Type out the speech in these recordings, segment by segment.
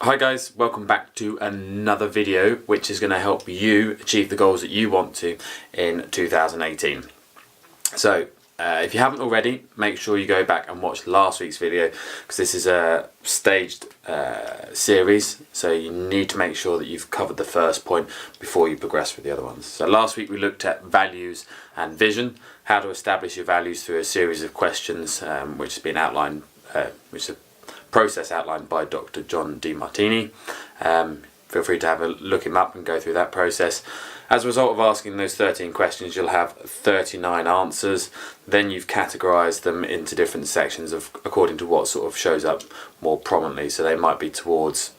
Hi guys, welcome back to another video which is going to help you achieve the goals that you want to in 2018. So if you haven't already, make sure you go back and watch last week's video because this is a staged series, so you need to make sure that you've covered the first point before you progress with the other ones. So last week we looked at values and vision, how to establish your values through a series of questions which has been outlined, which is process outlined by Dr. John Demartini. Feel free to have a look him up and go through that process. As a result of asking those 13 questions, you'll have 39 answers. Then you've categorized them into different sections of according to what sort of shows up more prominently. So they might be towards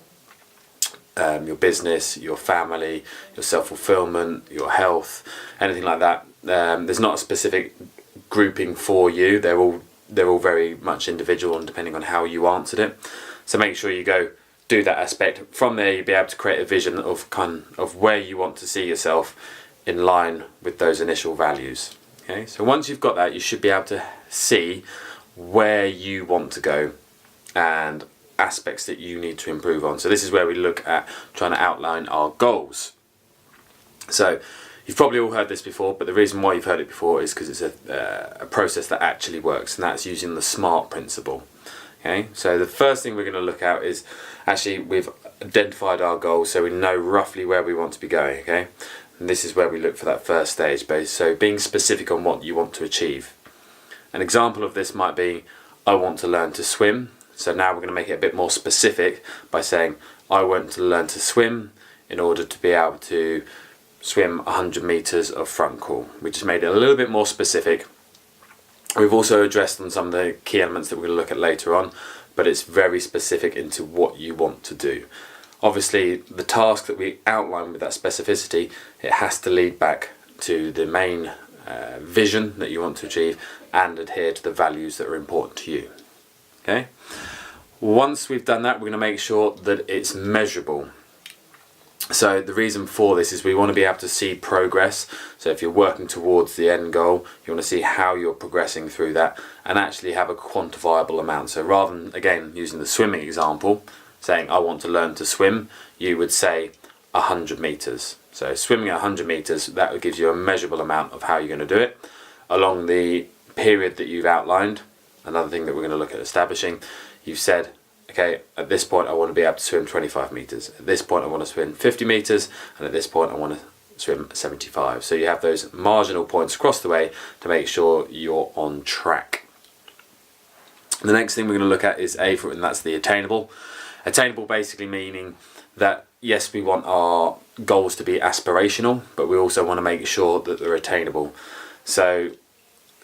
your business, your family, your self-fulfillment, your health, anything like that. There's not a specific grouping for you. They're all very much individual and depending on how you answered it. So make sure you go do that aspect. From there you'll be able to create a vision of where you want to see yourself in line with those initial values. Okay, so once you've got that, you should be able to see where you want to go and aspects that you need to improve on. So this is where we look at trying to outline our goals. So you've probably all heard this before, but the reason why you've heard it before is because it's a process that actually works, and that's using the SMART principle. Okay, so the first thing we're going to look at is actually we've identified our goals, so we know roughly where we want to be going. Okay, and this is where we look for that first stage base. So being specific on what you want to achieve. An example of this might be, I want to learn to swim. So now we're going to make it a bit more specific by saying I want to learn to swim in order to be able to swim 100 meters of front crawl. We just made it a little bit more specific. We've also addressed on some of the key elements that we're going to look at later on, but it's very specific into what you want to do. Obviously, the task that we outline with that specificity, it has to lead back to the main vision that you want to achieve and adhere to the values that are important to you. Okay. Once we've done that, we're going to make sure that it's measurable. So the reason for this is we want to be able to see progress. So if you're working towards the end goal, you want to see how you're progressing through that and actually have a quantifiable amount. So rather than, again, using the swimming example, saying I want to learn to swim, you would say 100 meters. So swimming at 100 meters, that gives you a measurable amount of how you're going to do it along the period that you've outlined. Another thing that we're going to look at establishing, you've said, okay, at this point I want to be able to swim 25 meters. At this point I want to swim 50 meters, and at this point I want to swim 75. So you have those marginal points across the way to make sure you're on track. The next thing we're going to look at is and that's the attainable. Attainable basically meaning that yes, we want our goals to be aspirational, but we also want to make sure that they're attainable. So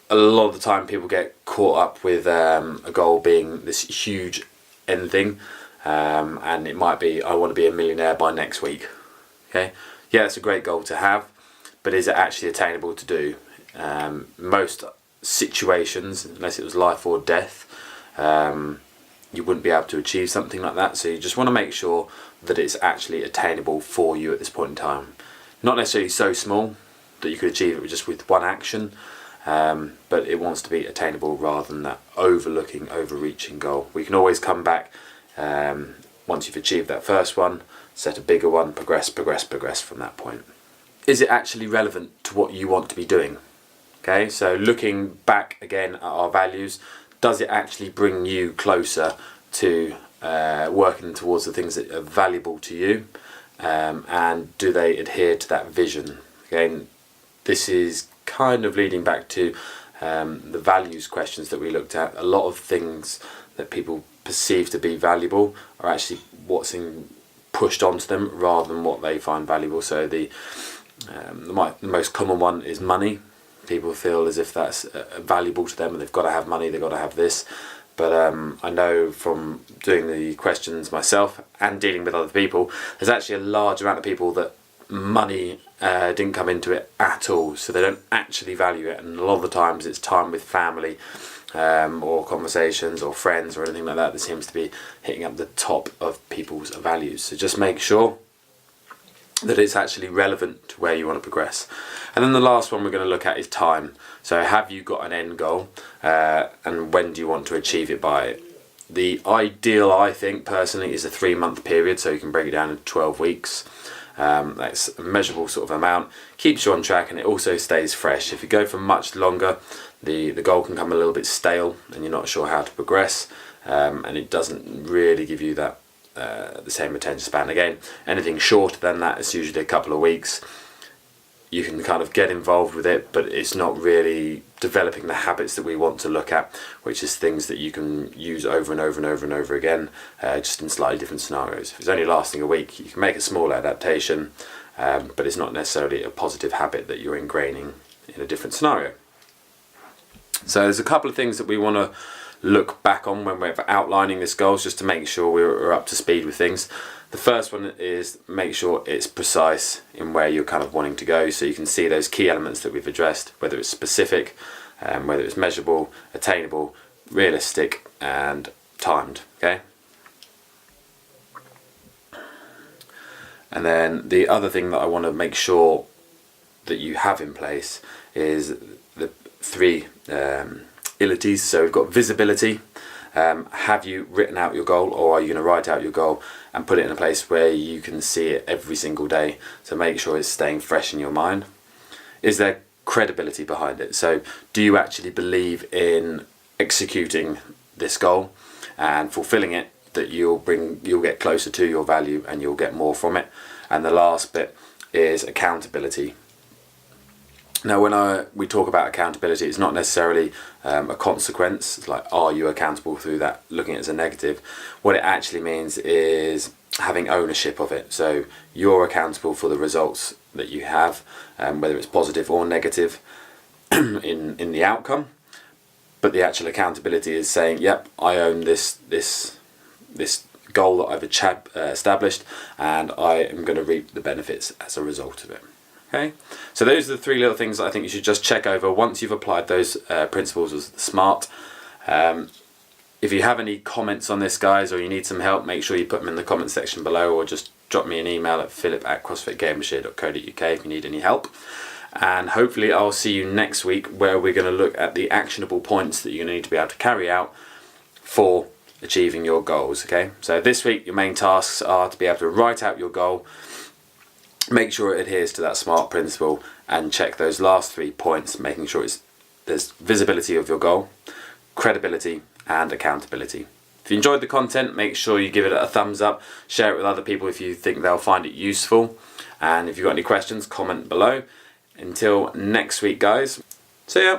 a lot of the time people get caught up with a goal being this huge end thing, and it might be I want to be a millionaire by next week. Okay, yeah, it's a great goal to have, but is it actually attainable to do? Most situations, unless it was life or death, you wouldn't be able to achieve something like that. So you just want to make sure that it's actually attainable for you at this point in time. Not necessarily so small that you could achieve it just with one action, but it wants to be attainable rather than that overreaching goal. We can always come back once you've achieved that first one, set a bigger one, progress from that point. Is it actually relevant to what you want to be doing? Okay, so looking back again at our values, does it actually bring you closer to working towards the things that are valuable to you, and do they adhere to that vision? Again, this is kind of leading back to the values questions that we looked at. A lot of things that people perceive to be valuable are actually what's pushed onto them rather than what they find valuable. So the most common one is money. People feel as if that's valuable to them and they've got to have money, they've got to have this. But I know from doing the questions myself and dealing with other people, there's actually a large amount of people that money didn't come into it at all, so they don't actually value it, and a lot of the times it's time with family or conversations or friends or anything like that that seems to be hitting up the top of people's values. So just make sure that it's actually relevant to where you want to progress. And then the last one we're going to look at is time. So have you got an end goal, and when do you want to achieve it by? The ideal, I think personally, is a 3-month period, so you can break it down into 12 weeks. That's a measurable sort of amount, keeps you on track, and it also stays fresh. If you go for much longer, the goal can come a little bit stale and you're not sure how to progress, and it doesn't really give you that the same attention span. Again, anything shorter than that is usually a couple of weeks. You can kind of get involved with it, but it's not really developing the habits that we want to look at, which is things that you can use over and over and over and over again, just in slightly different scenarios. If it's only lasting a week, you can make a small adaptation, but it's not necessarily a positive habit that you're ingraining in a different scenario. So there's a couple of things that we want to look back on when we're outlining this goals, just to make sure we're up to speed with things. The first one is make sure it's precise in where you're kind of wanting to go, so you can see those key elements that we've addressed, whether it's specific, whether it's measurable, attainable, realistic, and timed. Okay. And then the other thing that I want to make sure that you have in place is the 3 abilities. So we've got visibility. Have you written out your goal, or are you going to write out your goal and put it in a place where you can see it every single day, to make sure it's staying fresh in your mind? Is there credibility behind it? So do you actually believe in executing this goal and fulfilling it, that you'll get closer to your value and you'll get more from it? And the last bit is accountability. Now, when we talk about accountability, it's not necessarily a consequence. It's like, are you accountable through that, looking at it as a negative? What it actually means is having ownership of it. So you're accountable for the results that you have, whether it's positive or negative in the outcome. But the actual accountability is saying, yep, I own this goal that I've established, and I am going to reap the benefits as a result of it. Okay, so those are the 3 little things that I think you should just check over once you've applied those principles of SMART. If you have any comments on this, guys, or you need some help, make sure you put them in the comment section below, or just drop me an email at philip@crossfitgameshare.co.uk if you need any help. And hopefully I'll see you next week, where we're going to look at the actionable points that you're going to need to be able to carry out for achieving your goals. Okay, so this week your main tasks are to be able to write out your goal, make sure it adheres to that SMART principle, and check those last 3 points, making sure there's visibility of your goal, credibility, and accountability. If you enjoyed the content, make sure you give it a thumbs up, share it with other people if you think they'll find it useful, and if you've got any questions, comment below. Until next week, guys, see ya!